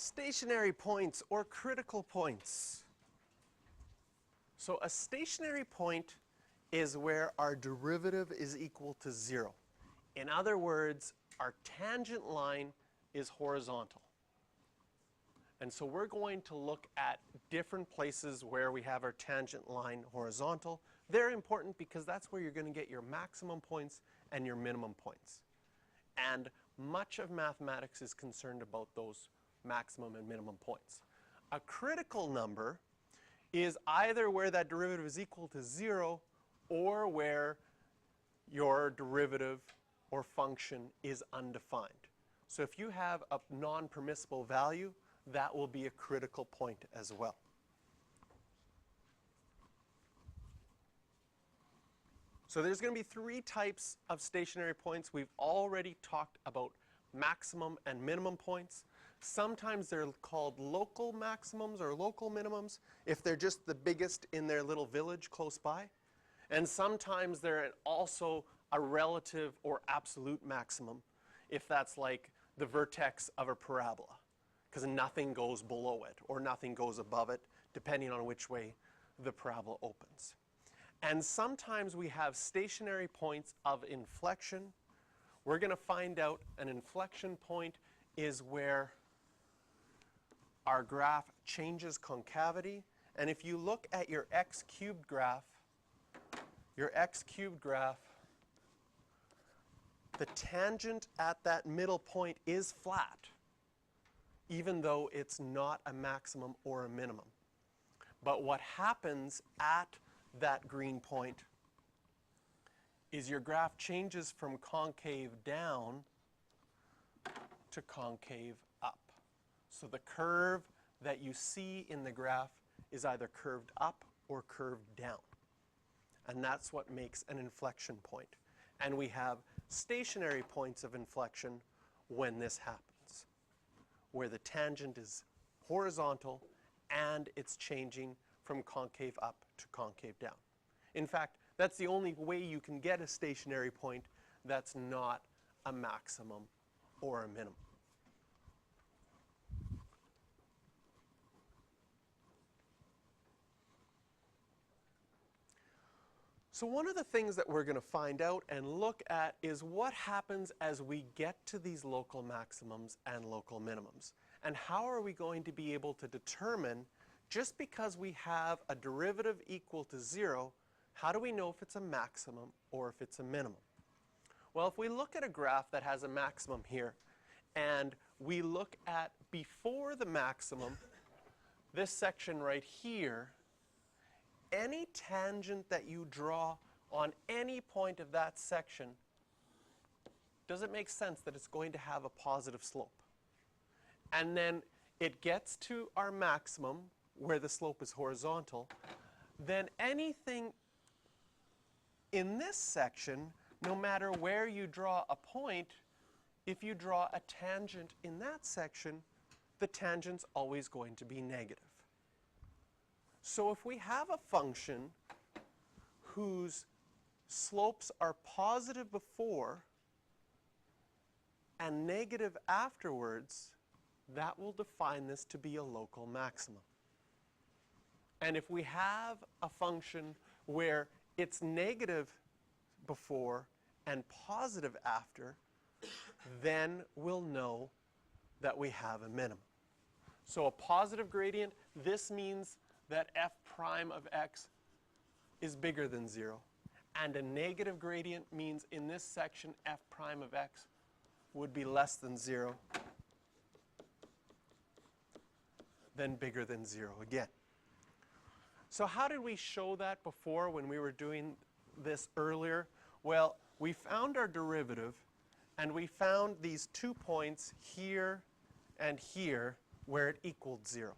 Stationary points or critical points. So a stationary point is where our derivative is equal to 0. In other words, our tangent line is horizontal. And so we're going to look at different places where we have our tangent line horizontal. They're important because that's where you're going to get your maximum points and your minimum points. And much of mathematics is concerned about those maximum and minimum points. A critical number is either where that derivative is equal to 0 or where your derivative or function is undefined. So if you have a non-permissible value, that will be a critical point as well. So there's going to be 3 types of stationary points. We've already talked about maximum and minimum points. Sometimes they're called local maximums or local minimums if they're just the biggest in their little village close by. And sometimes they're also a relative or absolute maximum if that's like the vertex of a parabola, because nothing goes below it or nothing goes above it, depending on which way the parabola opens. And sometimes we have stationary points of inflection. We're going to find out an inflection point is where our graph changes concavity. And if you look at your x cubed graph, the tangent at that middle point is flat, even though it's not a maximum or a minimum. But what happens at that green point is your graph changes from concave down to concave up. So the curve that you see in the graph is either curved up or curved down. And that's what makes an inflection point. And we have stationary points of inflection when this happens, where the tangent is horizontal and it's changing from concave up to concave down. In fact, that's the only way you can get a stationary point that's not a maximum or a minimum. So one of the things that we're going to find out and look at is what happens as we get to these local maximums and local minimums. And how are we going to be able to determine, just because we have a derivative equal to 0, how do we know if it's a maximum or if it's a minimum? Well, if we look at a graph that has a maximum here, and we look at before the maximum, this section right here, any tangent that you draw on any point of that section, does it make sense that it's going to have a positive slope? And then it gets to our maximum, where the slope is horizontal, then anything in this section, no matter where you draw a point, if you draw a tangent in that section, the tangent's always going to be negative. So if we have a function whose slopes are positive before and negative afterwards, that will define this to be a local maximum. And if we have a function where it's negative before and positive after, then we'll know that we have a minimum. So a positive gradient, this means that f prime of x is bigger than 0. And a negative gradient means in this section f prime of x would be less than 0, then bigger than 0 again. So how did we show that before when we were doing this earlier? Well, we found our derivative, and we found these 2 points here and here where it equaled 0.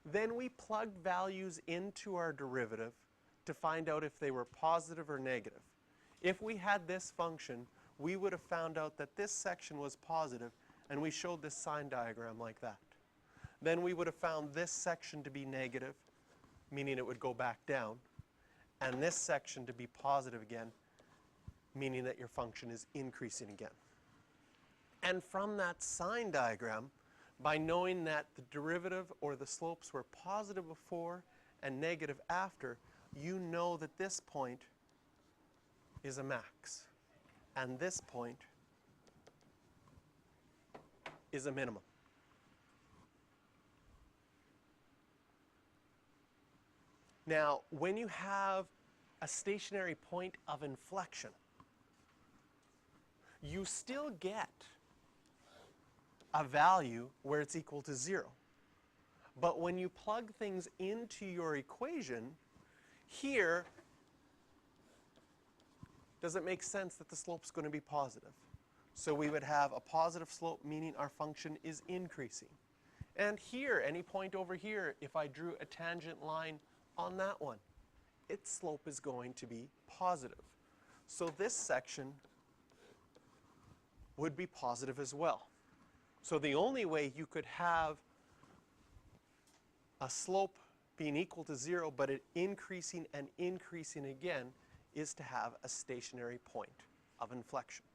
Then we plugged values into our derivative to find out if they were positive or negative. If we had this function, we would have found out that this section was positive, and we showed this sign diagram like that. Then we would have found this section to be negative, meaning it would go back down, and this section to be positive again, meaning that your function is increasing again. And from that sign diagram, by knowing that the derivative or the slopes were positive before and negative after, you know that this point is a max, and this point is a minimum. Now, when you have a stationary point of inflection, you still get a value where it's equal to 0. But when you plug things into your equation, here, does it make sense that the slope's going to be positive? So we would have a positive slope, meaning our function is increasing. And here, any point over here, if I drew a tangent line on that one, its slope is going to be positive. So this section would be positive as well. So the only way you could have a slope being equal to 0, but it increasing and increasing again, is to have a stationary point of inflection.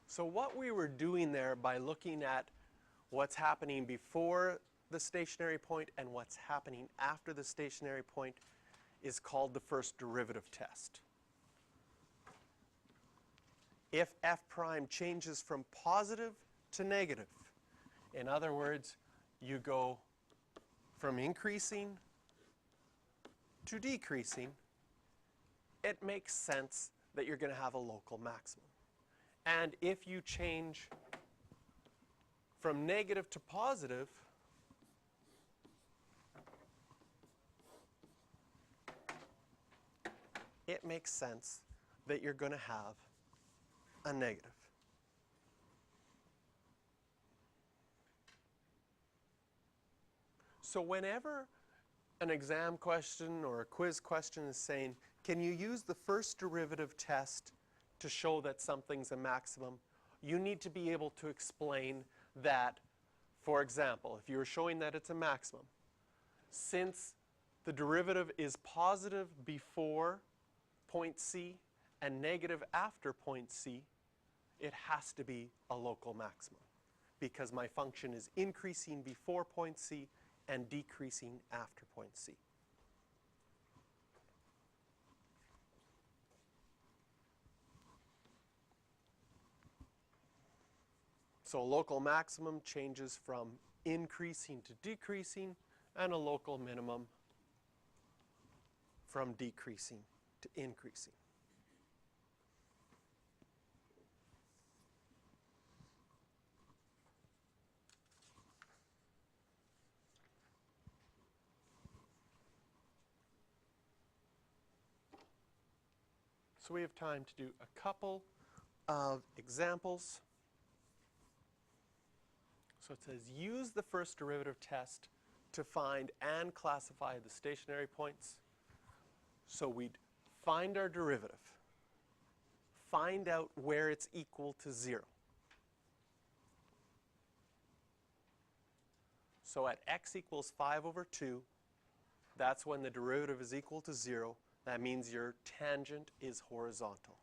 So what we were doing there by looking at what's happening before the stationary point and what's happening after the stationary point is called the first derivative test. If f prime changes from positive to negative, in other words, you go from increasing to decreasing, it makes sense that you're going to have a local maximum. And if you change from negative to positive, it makes sense that you're going to have a negative. So whenever an exam question or a quiz question is saying, can you use the first derivative test to show that something's a maximum, you need to be able to explain that, for example, if you were showing that it's a maximum, since the derivative is positive before point C and negative after point C, it has to be a local maximum because my function is increasing before point C and decreasing after point C. So a local maximum changes from increasing to decreasing, and a local minimum from decreasing to increasing. So we have time to do a couple of examples. So it says, use the first derivative test to find and classify the stationary points. So we'd find our derivative, find out where it's equal to 0. So at x equals 5 over 2, that's when the derivative is equal to 0. That means your tangent is horizontal.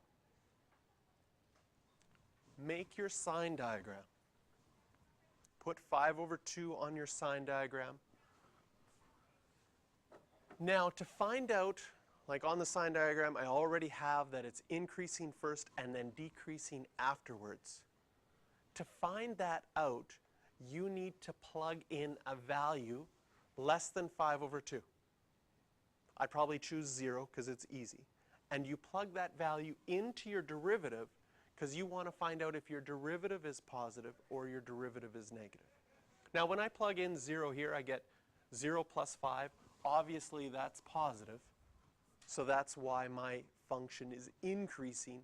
Make your sign diagram. Put 5 over 2 on your sign diagram. Now to find out, like on the sign diagram, I already have that it's increasing first and then decreasing afterwards. To find that out, you need to plug in a value less than 5 over 2. I'd probably choose 0 because it's easy. And you plug that value into your derivative because you want to find out if your derivative is positive or your derivative is negative. Now when I plug in 0 here, I get 0 plus 5. Obviously that's positive. So that's why my function is increasing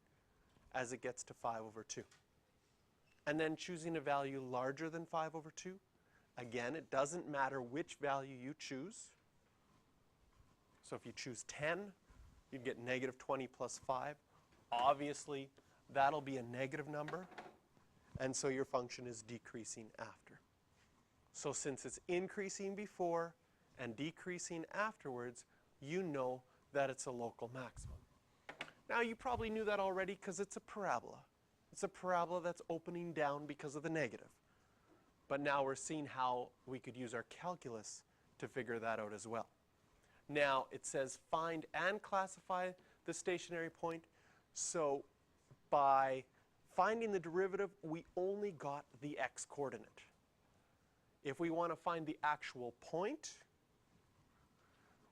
as it gets to 5 over 2. And then choosing a value larger than 5 over 2. Again, it doesn't matter which value you choose. So if you choose 10, you'd get negative 20 plus 5. Obviously, that'll be a negative number. And so your function is decreasing after. So since it's increasing before and decreasing afterwards, you know that it's a local maximum. Now you probably knew that already because it's a parabola. It's a parabola that's opening down because of the negative. But now we're seeing how we could use our calculus to figure that out as well. Now it says find and classify the stationary point. So by finding the derivative, we only got the x coordinate. If we want to find the actual point,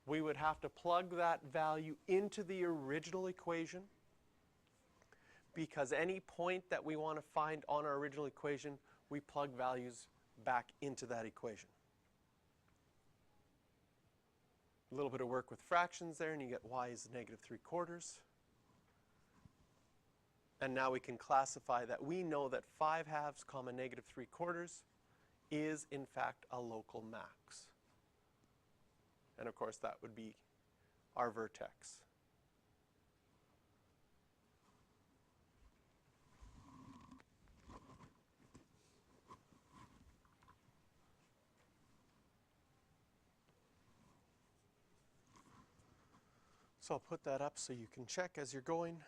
we would have to plug that value into the original equation, because any point that we want to find on our original equation, we plug values back into that equation. A little bit of work with fractions there, and you get y is -3/4. And now we can classify that. We know that 5/2 comma -3/4 is in fact a local max. And of course that would be our vertex. So I'll put that up so you can check as you're going.